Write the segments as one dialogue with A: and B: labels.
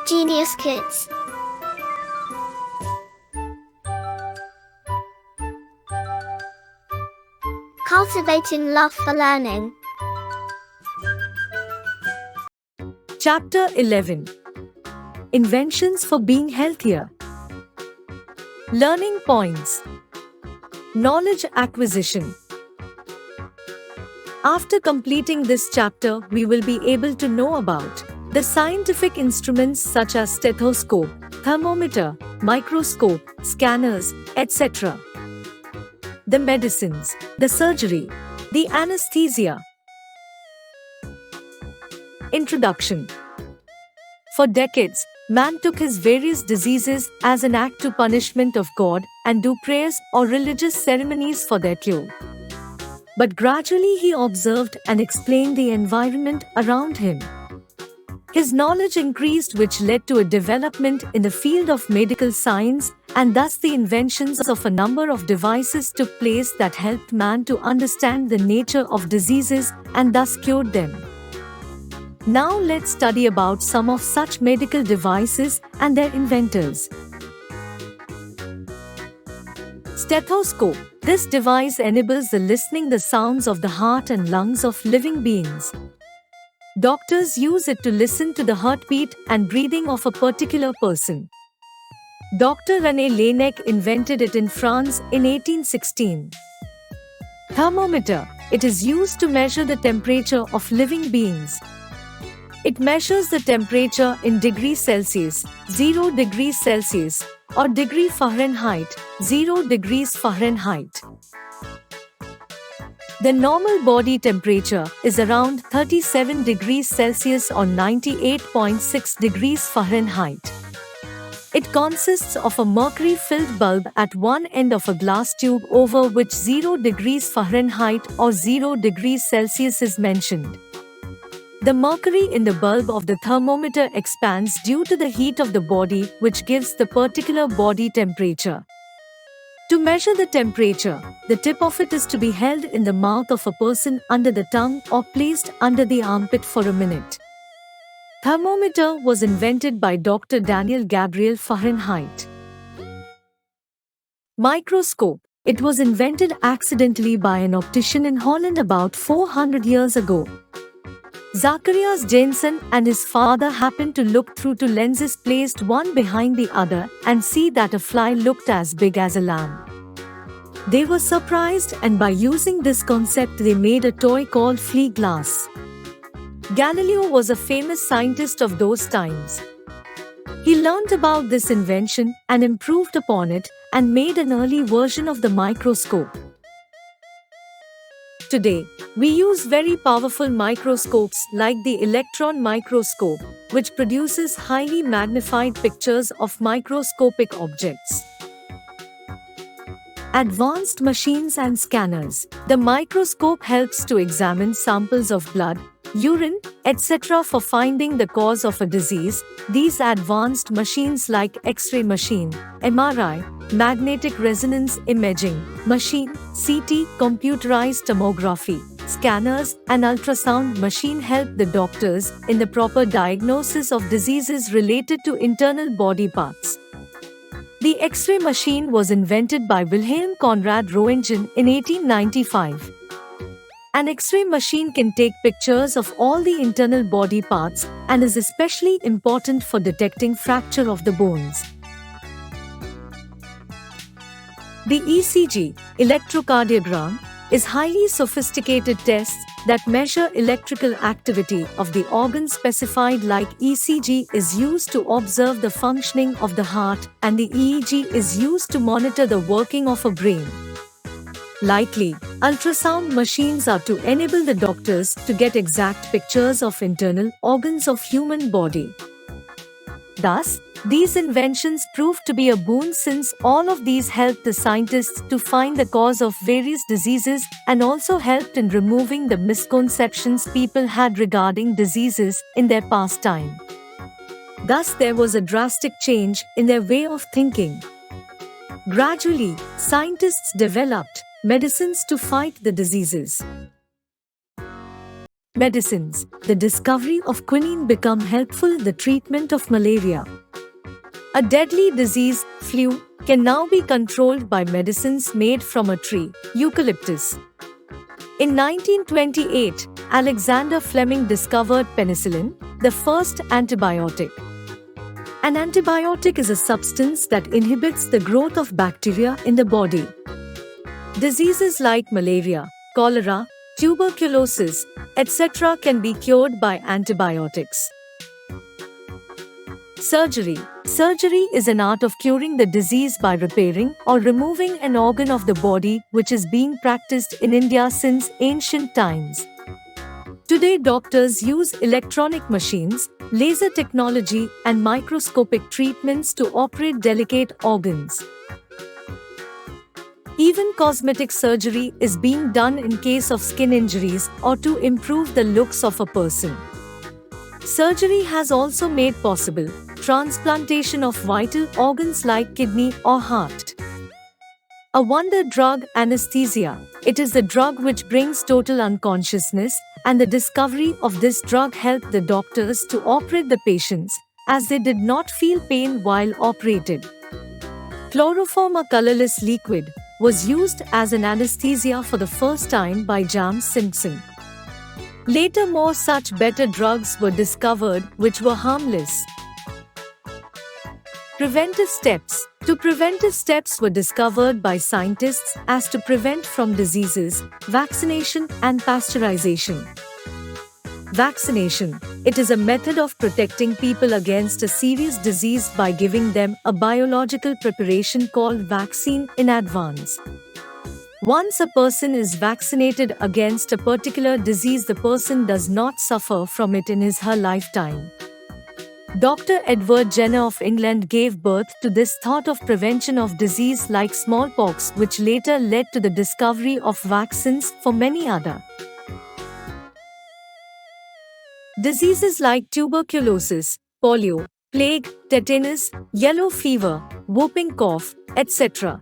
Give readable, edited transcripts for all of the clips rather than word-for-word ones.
A: Genius Kids. Cultivating love for learning.
B: Chapter 11. Inventions for being healthier. Learning points. Knowledge acquisition. After completing this chapter, we will be able to know about the scientific instruments such as stethoscope, thermometer, microscope, scanners, etc. The medicines, the surgery, the anesthesia. Introduction. For decades, man took his various diseases as an act to punishment of God and do prayers or religious ceremonies for their cure. But gradually he observed and explained the environment around him. His knowledge increased, which led to a development in the field of medical science, and thus the inventions of a number of devices took place that helped man to understand the nature of diseases and thus cured them. Now let's study about some of such medical devices and their inventors. Stethoscope. This device enables the listening the sounds of the heart and lungs of living beings. Doctors use it to listen to the heartbeat and breathing of a particular person. Dr. René Laennec invented it in France in 1816. Thermometer. It is used to measure the temperature of living beings. It measures the temperature in degrees Celsius, 0 degrees Celsius, or degree Fahrenheit, 0 degrees Fahrenheit. The normal body temperature is around 37 degrees Celsius or 98.6 degrees Fahrenheit. It consists of a mercury-filled bulb at one end of a glass tube over which 0 degrees Fahrenheit or 0 degrees Celsius is mentioned. The mercury in the bulb of the thermometer expands due to the heat of the body, which gives the particular body temperature. To measure the temperature, the tip of it is to be held in the mouth of a person under the tongue or placed under the armpit for a minute. Thermometer was invented by Dr. Daniel Gabriel Fahrenheit. Microscope. It was invented accidentally by an optician in Holland about 400 years ago. Zacharias Janssen and his father happened to look through two lenses placed one behind the other and see that a fly looked as big as a lamb. They were surprised, and by using this concept they made a toy called flea glass. Galileo was a famous scientist of those times. He learned about this invention and improved upon it and made an early version of the microscope. Today, we use very powerful microscopes like the electron microscope, which produces highly magnified pictures of microscopic objects. Advanced machines and scanners. The microscope helps to examine samples of blood, urine, etc. for finding the cause of a disease. These advanced machines like X-ray machine, MRI, magnetic resonance imaging machine, CT, computerized tomography, scanners, and ultrasound machine help the doctors in the proper diagnosis of diseases related to internal body parts. The X-ray machine was invented by Wilhelm Conrad Roentgen in 1895. An X-ray machine can take pictures of all the internal body parts and is especially important for detecting fracture of the bones. The ECG, electrocardiogram, is highly sophisticated tests that measure electrical activity of the organ specified, like ECG is used to observe the functioning of the heart and the EEG is used to monitor the working of a brain. Likely, ultrasound machines are to enable the doctors to get exact pictures of internal organs of human body. Thus, these inventions proved to be a boon, since all of these helped the scientists to find the cause of various diseases and also helped in removing the misconceptions people had regarding diseases in their past time. Thus, there was a drastic change in their way of thinking. Gradually, scientists developed medicines to fight the diseases. Medicines. The discovery of quinine become helpful in the treatment of malaria. A deadly disease, flu, can now be controlled by medicines made from a tree, eucalyptus. In 1928, Alexander Fleming discovered penicillin, the first antibiotic. An antibiotic is a substance that inhibits the growth of bacteria in the body. Diseases like malaria, cholera, tuberculosis, etc. can be cured by antibiotics. Surgery. Surgery is an art of curing the disease by repairing or removing an organ of the body, which is being practiced in India since ancient times. Today, doctors use electronic machines, laser technology, and microscopic treatments to operate delicate organs. Even cosmetic surgery is being done in case of skin injuries or to improve the looks of a person. Surgery has also made possible transplantation of vital organs like kidney or heart. A wonder drug, anesthesia. It is the drug which brings total unconsciousness, and the discovery of this drug helped the doctors to operate the patients, as they did not feel pain while operated. Chloroform, a colorless liquid, was used as an anesthesia for the first time by James Simpson. Later, more such better drugs were discovered which were harmless. Preventive steps. Two preventive steps were discovered by scientists as to prevent from diseases: vaccination and pasteurization. Vaccination. It is a method of protecting people against a serious disease by giving them a biological preparation called vaccine in advance. Once a person is vaccinated against a particular disease, the person does not suffer from it in his/her lifetime. Dr. Edward Jenner of England gave birth to this thought of prevention of disease like smallpox, which later led to the discovery of vaccines for many other diseases like tuberculosis, polio, plague, tetanus, yellow fever, whooping cough, etc.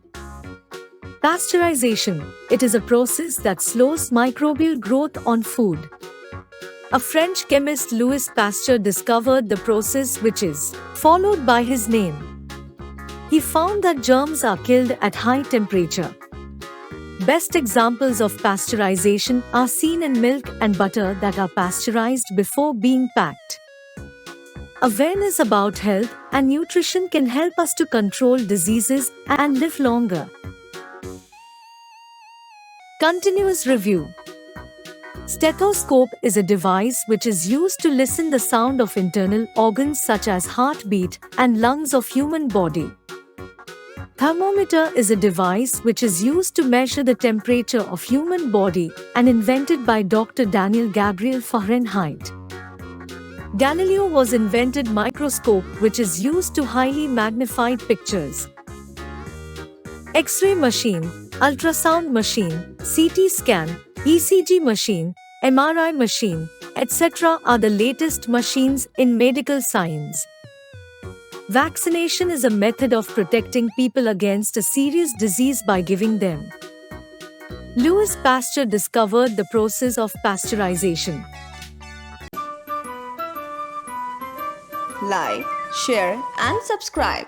B: Pasteurization. It is a process that slows microbial growth on food. A French chemist, Louis Pasteur, discovered the process which is followed by his name. He found that germs are killed at high temperature. Best examples of pasteurization are seen in milk and butter that are pasteurized before being packed. Awareness about health and nutrition can help us to control diseases and live longer. Continuous review. Stethoscope is a device which is used to listen the sound of internal organs such as heartbeat and lungs of human body. Thermometer is a device which is used to measure the temperature of human body and invented by Dr. Daniel Gabriel Fahrenheit. Galileo was invented microscope which is used to highly magnified pictures. X-ray machine, ultrasound machine, CT scan, ECG machine, MRI machine, etc. are the latest machines in medical science. Vaccination is a method of protecting people against a serious disease by giving them. Louis Pasteur discovered the process of pasteurization.
C: Like, share and subscribe.